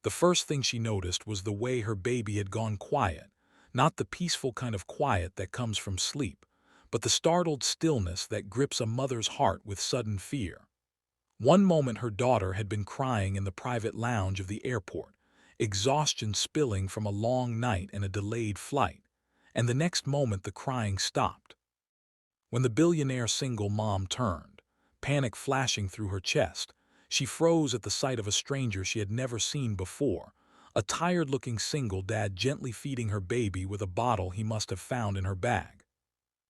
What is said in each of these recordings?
The first thing she noticed was the way her baby had gone quiet, not the peaceful kind of quiet that comes from sleep, but the startled stillness that grips a mother's heart with sudden fear. One moment her daughter had been crying in the private lounge of the airport, exhaustion spilling from a long night and a delayed flight, and the next moment the crying stopped. When the billionaire single mom turned, panic flashing through her chest, she froze at the sight of a stranger she had never seen before, a tired-looking single dad gently feeding her baby with a bottle he must have found in her bag.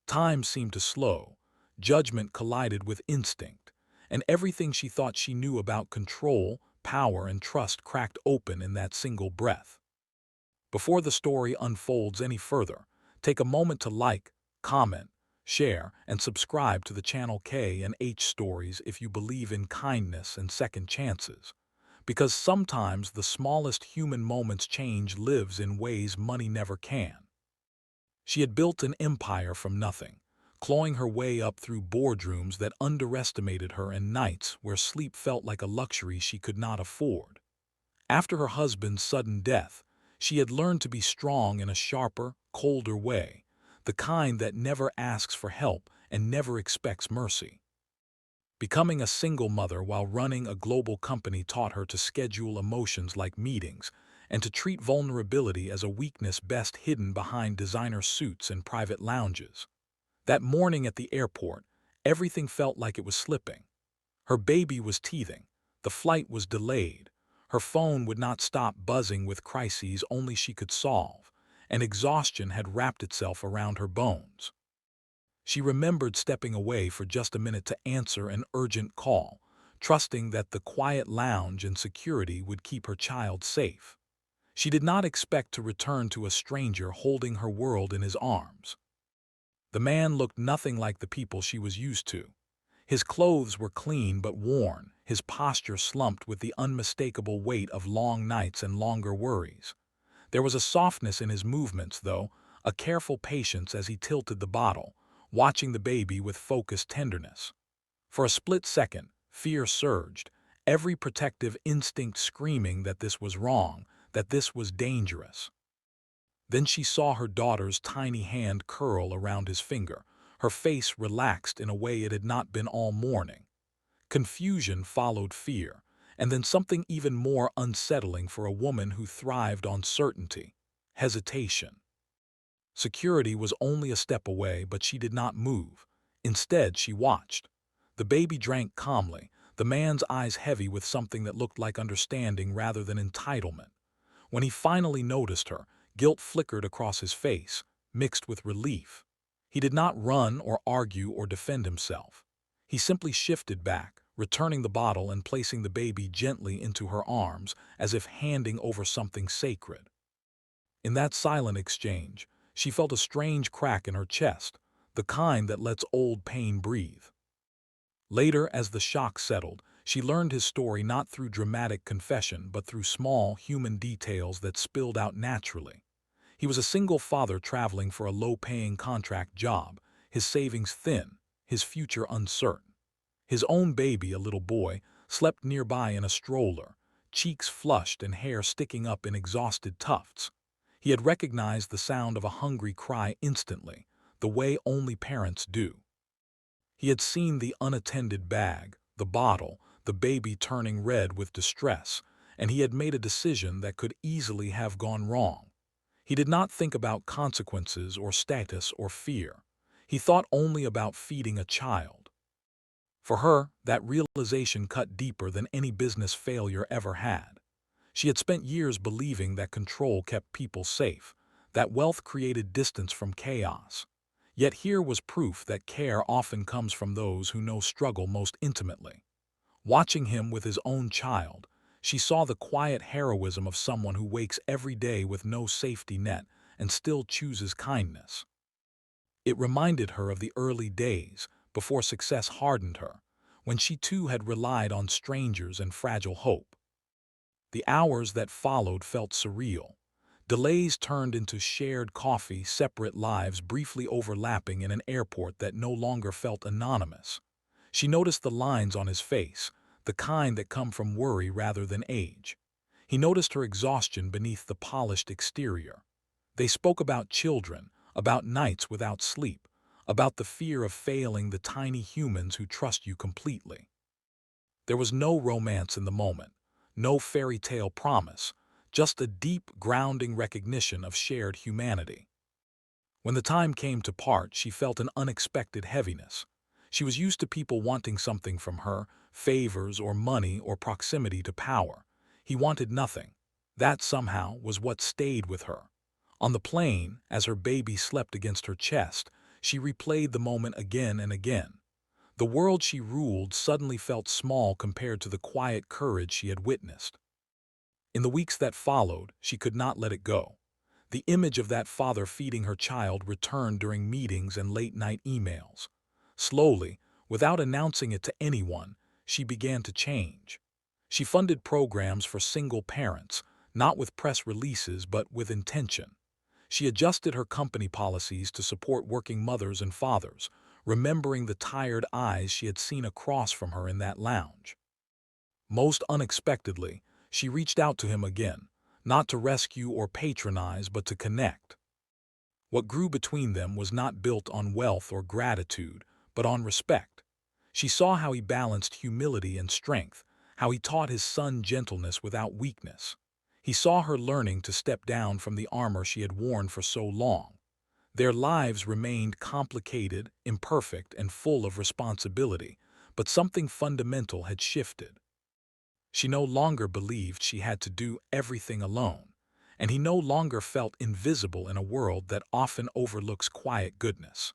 Time seemed to slow, judgment collided with instinct, and everything she thought she knew about control, power, and trust cracked open in that single breath. Before the story unfolds any further, take a moment to like, comment, share, and subscribe to the channel K and H Stories if you believe in kindness and second chances. Because sometimes the smallest human moments change lives in ways money never can. She had built an empire from nothing, clawing her way up through boardrooms that underestimated her and nights where sleep felt like a luxury she could not afford. After her husband's sudden death, she had learned to be strong in a sharper, colder way, the kind that never asks for help and never expects mercy. Becoming a single mother while running a global company taught her to schedule emotions like meetings and to treat vulnerability as a weakness best hidden behind designer suits and private lounges. That morning at the airport, everything felt like it was slipping. Her baby was teething, the flight was delayed, her phone would not stop buzzing with crises only she could solve, and exhaustion had wrapped itself around her bones. She remembered stepping away for just a minute to answer an urgent call, trusting that the quiet lounge and security would keep her child safe. She did not expect to return to a stranger holding her world in his arms. The man looked nothing like the people she was used to. His clothes were clean but worn, his posture slumped with the unmistakable weight of long nights and longer worries. There was a softness in his movements, though, a careful patience as he tilted the bottle, watching the baby with focused tenderness. For a split second, fear surged, every protective instinct screaming that this was wrong, that this was dangerous. Then she saw her daughter's tiny hand curl around his finger, her face relaxed in a way it had not been all morning. Confusion followed fear, and then something even more unsettling for a woman who thrived on certainty: hesitation. Security was only a step away, but she did not move. Instead, she watched. The baby drank calmly, the man's eyes heavy with something that looked like understanding rather than entitlement. When he finally noticed her, guilt flickered across his face, mixed with relief. He did not run or argue or defend himself. He simply shifted back, returning the bottle and placing the baby gently into her arms, as if handing over something sacred. In that silent exchange, she felt a strange crack in her chest, the kind that lets old pain breathe. Later, as the shock settled, she learned his story not through dramatic confession but through small, human details that spilled out naturally. He was a single father traveling for a low-paying contract job, his savings thin, his future uncertain. His own baby, a little boy, slept nearby in a stroller, cheeks flushed and hair sticking up in exhausted tufts. He had recognized the sound of a hungry cry instantly, the way only parents do. He had seen the unattended bag, the bottle, the baby turning red with distress, and he had made a decision that could easily have gone wrong. He did not think about consequences or status or fear. He thought only about feeding a child. For her, that realization cut deeper than any business failure ever had. She had spent years believing that control kept people safe, that wealth created distance from chaos. Yet here was proof that care often comes from those who know struggle most intimately. Watching him with his own child, she saw the quiet heroism of someone who wakes every day with no safety net and still chooses kindness. It reminded her of the early days, before success hardened her, when she too had relied on strangers and fragile hope. The hours that followed felt surreal. Delays turned into shared coffee, separate lives briefly overlapping in an airport that no longer felt anonymous. She noticed the lines on his face, the kind that come from worry rather than age. He noticed her exhaustion beneath the polished exterior. They spoke about children, about nights without sleep, about the fear of failing the tiny humans who trust you completely. There was no romance in the moment, no fairy tale promise, just a deep, grounding recognition of shared humanity. When the time came to part, she felt an unexpected heaviness. She was used to people wanting something from her, favors or money or proximity to power. He wanted nothing. That somehow was what stayed with her. On the plane, as her baby slept against her chest, she replayed the moment again and again. The world she ruled suddenly felt small compared to the quiet courage she had witnessed. In the weeks that followed, she could not let it go. The image of that father feeding her child returned during meetings and late-night emails. Slowly, without announcing it to anyone, she began to change. She funded programs for single parents, not with press releases but with intention. She adjusted her company policies to support working mothers and fathers, remembering the tired eyes she had seen across from her in that lounge. Most unexpectedly, she reached out to him again, not to rescue or patronize but to connect. What grew between them was not built on wealth or gratitude, but on respect. She saw how he balanced humility and strength, how he taught his son gentleness without weakness. He saw her learning to step down from the armor she had worn for so long. Their lives remained complicated, imperfect, and full of responsibility, but something fundamental had shifted. She no longer believed she had to do everything alone, and he no longer felt invisible in a world that often overlooks quiet goodness.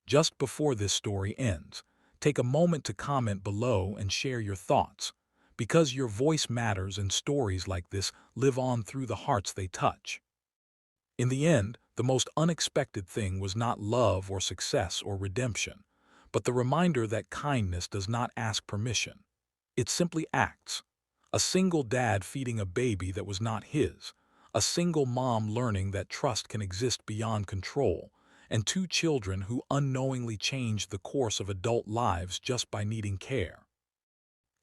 Just before this story ends, take a moment to comment below and share your thoughts, because your voice matters and stories like this live on through the hearts they touch. In the end, the most unexpected thing was not love or success or redemption, but the reminder that kindness does not ask permission. It simply acts. A single dad feeding a baby that was not his, a single mom learning that trust can exist beyond control, and two children who unknowingly changed the course of adult lives just by needing care.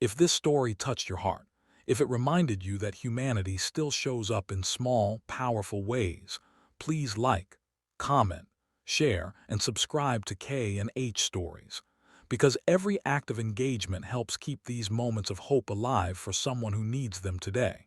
If this story touched your heart, if it reminded you that humanity still shows up in small, powerful ways, please like, comment, share, and subscribe to K and H Stories, because every act of engagement helps keep these moments of hope alive for someone who needs them today.